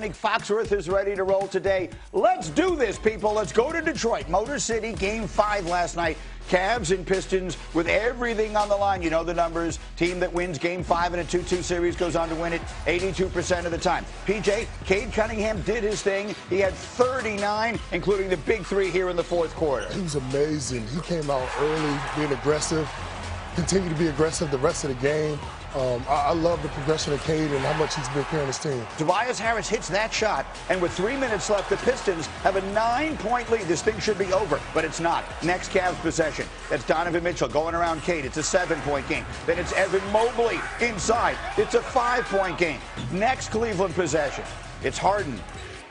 Mike Foxworth is ready to roll today. Let's do this, people. Let's go to Detroit. Motor City, Game 5 last night. Cavs and Pistons with everything on the line. You know the numbers. Team that wins Game 5 in a 2-2 series goes on to win it 82% of the time. PJ, Cade Cunningham did his thing. He had 39, including the big three here in the fourth quarter. He was amazing. He came out early, being aggressive, continued to be aggressive the rest of the game. I love the progression of Cade and how much he's been carrying his team. Tobias Harris hits that shot, and with 3 minutes left, the Pistons have a 9-point lead. This thing should be over, but it's not. Next Cavs possession. That's Donovan Mitchell going around Cade. It's a 7-point game. Then it's Evan Mobley inside. It's a 5-point game. Next Cleveland possession. It's Harden.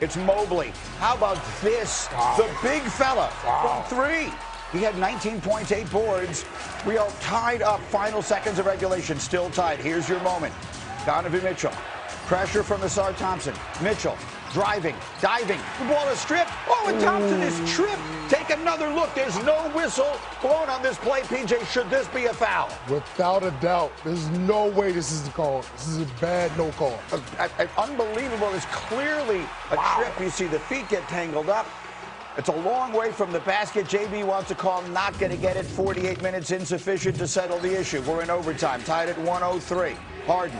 It's Mobley. How about this? Wow. The big fella from three. He had 19 points, 8 boards. We are tied up. Final seconds of regulation, still tied. Here's your moment. Donovan Mitchell. Pressure from Asar Thompson. Mitchell driving, diving. The ball is stripped. Oh, and Thompson is tripped. Take another look. There's no whistle blown on this play. PJ, should this be a foul? Without a doubt. There's no way this is the call. This is a bad no call. Unbelievable. It's clearly a trip. You see the feet get tangled up. It's a long way from the basket. JB wants to call, not going to get it. 48 minutes insufficient to settle the issue. We're in overtime, tied at 103. Harden,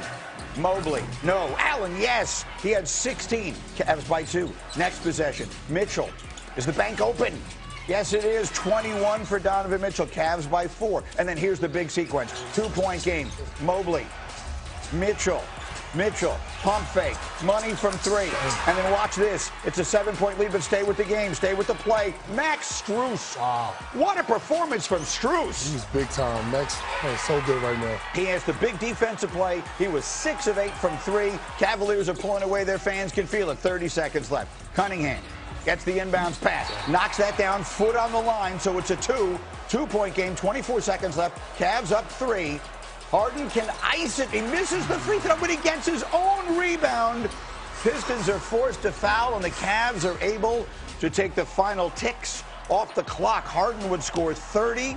Mobley, no. Allen, yes. He had 16. Cavs by 2. Next possession. Mitchell. Is the bank open? Yes, it is. 21 for Donovan Mitchell. Cavs by 4. And then here's the big sequence. 2-point game. Mobley, Mitchell, pump fake, money from 3. And then watch this. It's a 7-point lead, but stay with the game. Stay with the play. Max Strus. Wow. What a performance from Strus. He's big time. Max is so good right now. He has the big defensive play. He was 6 of 8 from 3. Cavaliers are pulling away. Their fans can feel it. 30 seconds left. Cunningham gets the inbounds pass. Knocks that down. Foot on the line. So it's a 2-point game. 24 seconds left. Cavs up 3. Harden can ice it. He misses the free throw, but he gets his own rebound. Pistons are forced to foul, and the Cavs are able to take the final ticks off the clock. Harden would score 30,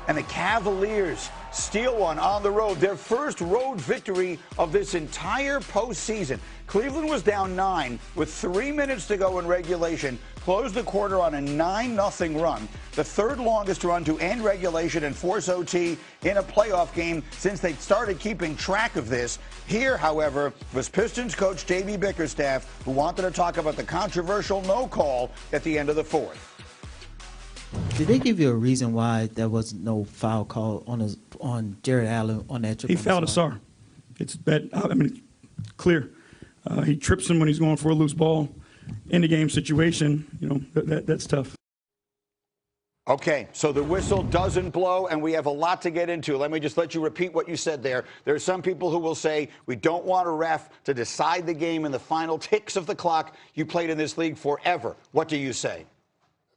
and the Cavaliers steal one on the road. Their first road victory of this entire postseason. Cleveland was down 9 with 3 minutes to go in regulation. Closed the quarter on a 9-0 run. The third longest run to end regulation and force OT in a playoff game since they started keeping track of this. Here, however, was Pistons coach J.B. Bickerstaff, who wanted to talk about the controversial no call at the end of the fourth. Did they give you a reason why there was no foul call on Jared Allen on that trip? He fouled Asar. It's bad. I mean, it's clear. He trips him when he's going for a loose ball. In the game situation, you know, that's tough. Okay, so the whistle doesn't blow, and we have a lot to get into. Let me just let you repeat what you said there. There are some people who will say we don't want a ref to decide the game in the final ticks of the clock. You played in this league forever. What do you say?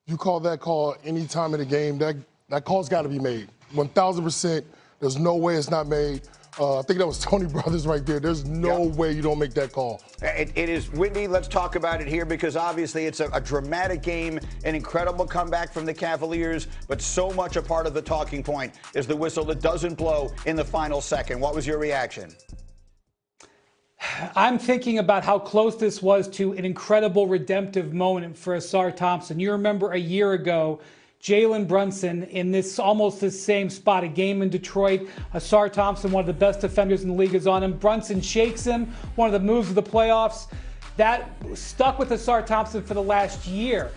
You call that call any time of the game, that call's got to be made. 1,000%. There's no way it's not made. I think that was Tony Brothers right there. There's no way you don't make that call. It is. Whitney, let's talk about it here because obviously it's a dramatic game, an incredible comeback from the Cavaliers, but so much a part of the talking point is the whistle that doesn't blow in the final second. What was your reaction? I'm thinking about how close this was to an incredible redemptive moment for Asar Thompson. You remember a year ago, Jalen Brunson in this almost the same spot, a game in Detroit. Asar Thompson, one of the best defenders in the league, is on him. Brunson shakes him, one of the moves of the playoffs. That stuck with Asar Thompson for the last year.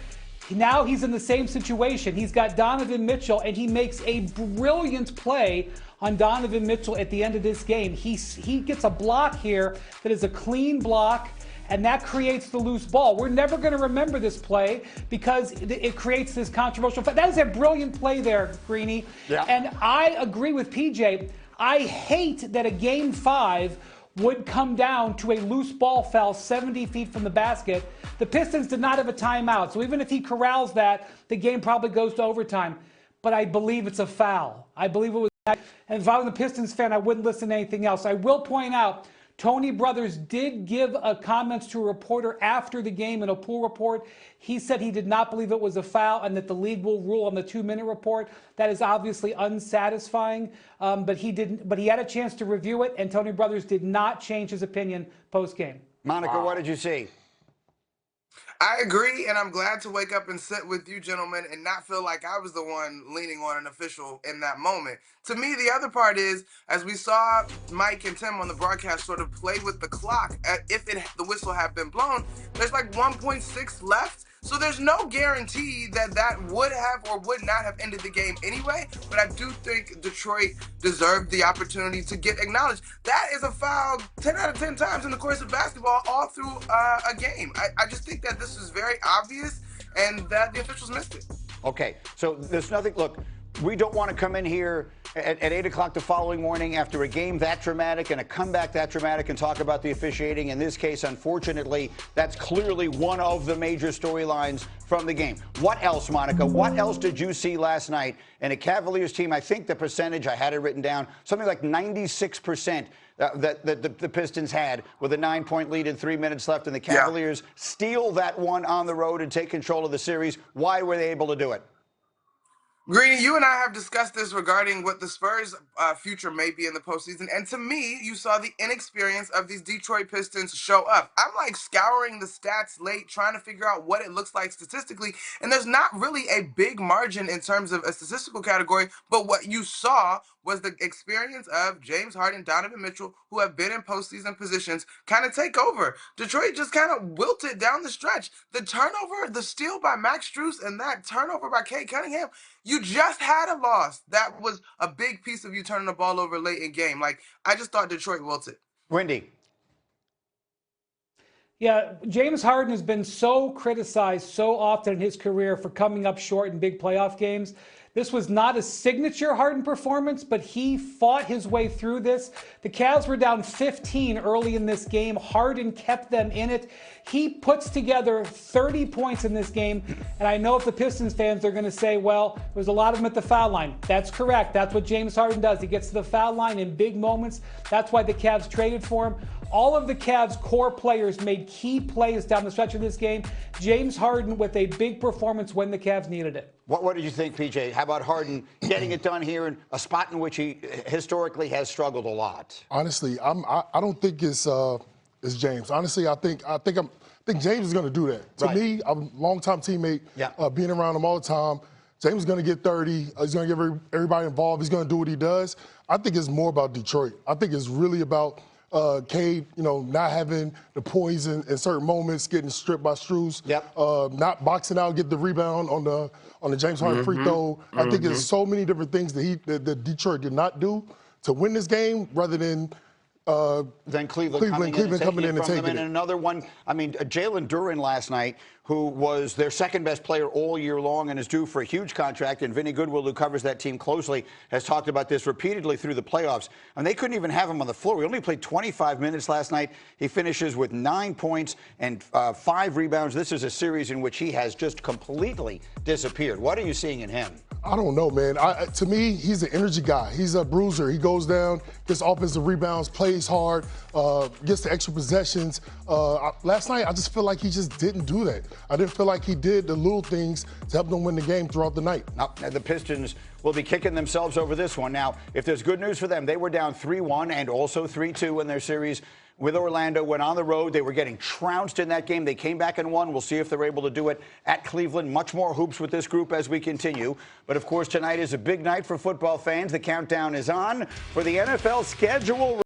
Now he's in the same situation. He's got Donovan Mitchell, and he makes a brilliant play on Donovan Mitchell at the end of this game. He gets a block here that is a clean block, and that creates the loose ball. We're never going to remember this play because it creates this controversial. That is a brilliant play there, Greeny. Yeah. And I agree with PJ. I hate that a Game 5 would come down to a loose ball foul 70 feet from the basket. The Pistons did not have a timeout, so even if he corrals that, the game probably goes to overtime. But I believe it's a foul. I believe it was. And if I was a Pistons fan, I wouldn't listen to anything else. I will point out, Tony Brothers did give comments to a reporter after the game in a pool report. He said he did not believe it was a foul and that the league will rule on the 2-minute report. That is obviously unsatisfying, but he had a chance to review it, and Tony Brothers did not change his opinion post-game. Monica, what did you see? I agree, and I'm glad to wake up and sit with you gentlemen and not feel like I was the one leaning on an official in that moment. To me, the other part is, as we saw Mike and Tim on the broadcast sort of play with the clock, if the whistle had been blown, there's like 1.6 left. So there's no guarantee that that would have or would not have ended the game anyway. But I do think Detroit deserved the opportunity to get acknowledged. That is a foul 10 out of 10 times in the course of basketball all through a game. I just think that this is very obvious and that the officials missed it. Okay, so there's nothing. Look, we don't want to come in here at 8 o'clock the following morning after a game that dramatic and a comeback that dramatic and talk about the officiating. In this case, unfortunately, that's clearly one of the major storylines from the game. What else, Monica? What else did you see last night in a Cavaliers team? I think the percentage, I had it written down, something like 96% that the Pistons had with a 9-point lead and 3 minutes left, and the Cavaliers steal that one on the road and take control of the series. Why were they able to do it? Greeny, you and I have discussed this regarding what the Spurs' future may be in the postseason. And to me, you saw the inexperience of these Detroit Pistons show up. I'm like scouring the stats late, trying to figure out what it looks like statistically. And there's not really a big margin in terms of a statistical category. But what you saw was the experience of James Harden, Donovan Mitchell, who have been in postseason positions, kind of take over. Detroit just kind of wilted down the stretch. The turnover, the steal by Max Strus, and that turnover by Cade Cunningham, you just had a loss. That was a big piece of you turning the ball over late in game. Like, I just thought Detroit wilted. Wendy. Yeah, James Harden has been so criticized so often in his career for coming up short in big playoff games. This was not a signature Harden performance, but he fought his way through this. The Cavs were down 15 early in this game. Harden kept them in it. He puts together 30 points in this game. And I know if the Pistons fans are going to say, well, there's a lot of them at the foul line. That's correct. That's what James Harden does. He gets to the foul line in big moments. That's why the Cavs traded for him. All of the Cavs' core players made key plays down the stretch of this game. James Harden with a big performance when the Cavs needed it. What did you think, PJ? How about Harden getting it done here in a spot in which he historically has struggled a lot? Honestly, I don't think it's James. Honestly, I think James is going to do that. To me, I'm a longtime teammate, being around him all the time. James is going to get 30. He's going to get everybody involved. He's going to do what he does. I think it's more about Detroit. I think it's really about Cade, not having the poise in certain moments, getting stripped by Strus, not boxing out, get the rebound on the James Harden free throw. I think there's so many different things that Detroit did not do to win this game, rather than Cleveland coming in and taking it. And another one, Jalen Duren last night, who was their second best player all year long and is due for a huge contract. And Vinny Goodwill, who covers that team closely, has talked about this repeatedly through the playoffs. And they couldn't even have him on the floor. He only played 25 minutes last night. He finishes with 9 points and 5 rebounds. This is a series in which he has just completely disappeared. What are you seeing in him? I don't know, man. To me, he's an energy guy. He's a bruiser. He goes down, gets offensive rebounds, plays hard, gets the extra possessions. Last night, I just feel like he just didn't do that. I didn't feel like he did the little things to help them win the game throughout the night. Now, the Pistons will be kicking themselves over this one. Now, if there's good news for them, they were down 3-1 and also 3-2 in their series with Orlando. Went on the road. They were getting trounced in that game. They came back and won. We'll see if they're able to do it at Cleveland. Much more hoops with this group as we continue. But, of course, tonight is a big night for football fans. The countdown is on for the NFL schedule.